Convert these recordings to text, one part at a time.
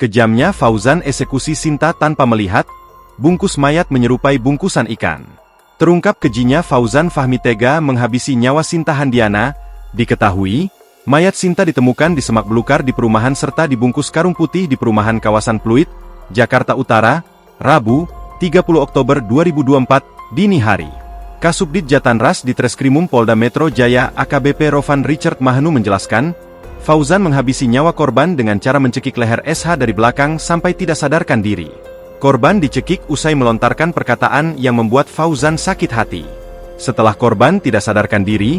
Kejamnya Fauzan eksekusi Sinta tanpa melihat, bungkus mayat menyerupai bungkusan ikan. Terungkap kejinya Fauzan Fahmi tega menghabisi nyawa Sinta Handiana. Diketahui, mayat Sinta ditemukan di semak belukar di perumahan serta dibungkus karung putih di perumahan kawasan Pluit, Jakarta Utara, Rabu, 30 Oktober 2024, dini hari. Kasubdit Jatanras di Treskrimum Polda Metro Jaya AKBP Rovan Richard Mahenu menjelaskan, Fauzan menghabisi nyawa korban dengan cara mencekik leher SH dari belakang sampai tidak sadarkan diri. Korban dicekik usai melontarkan perkataan yang membuat Fauzan sakit hati. Setelah korban tidak sadarkan diri,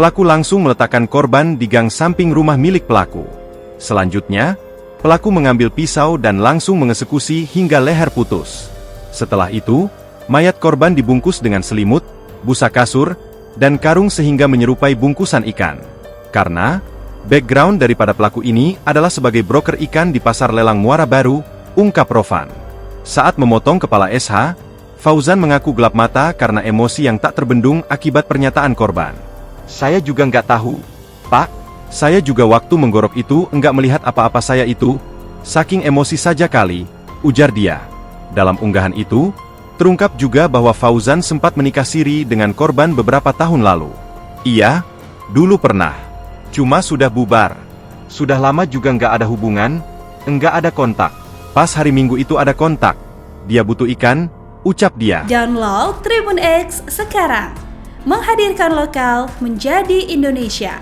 pelaku langsung meletakkan korban di gang samping rumah milik pelaku. Selanjutnya, pelaku mengambil pisau dan langsung mengeksekusi hingga leher putus. Setelah itu, mayat korban dibungkus dengan selimut, busa kasur, dan karung sehingga menyerupai bungkusan ikan. Karena background daripada pelaku ini adalah sebagai broker ikan di pasar lelang Muara Baru, ungkap Rovan. Saat memotong kepala SH, Fauzan mengaku gelap mata karena emosi yang tak terbendung akibat pernyataan korban. Saya juga nggak tahu, Pak. Saya juga waktu menggorok itu enggak melihat apa-apa saya itu. Saking emosi saja kali, ujar dia. Dalam unggahan itu, terungkap juga bahwa Fauzan sempat menikah siri dengan korban beberapa tahun lalu. Iya, dulu pernah. Cuma sudah bubar. Sudah lama juga nggak ada hubungan, nggak ada kontak. Pas hari Minggu itu ada kontak. Dia butuh ikan, ucap dia. Download Tribun X sekarang. Menghadirkan lokal menjadi Indonesia.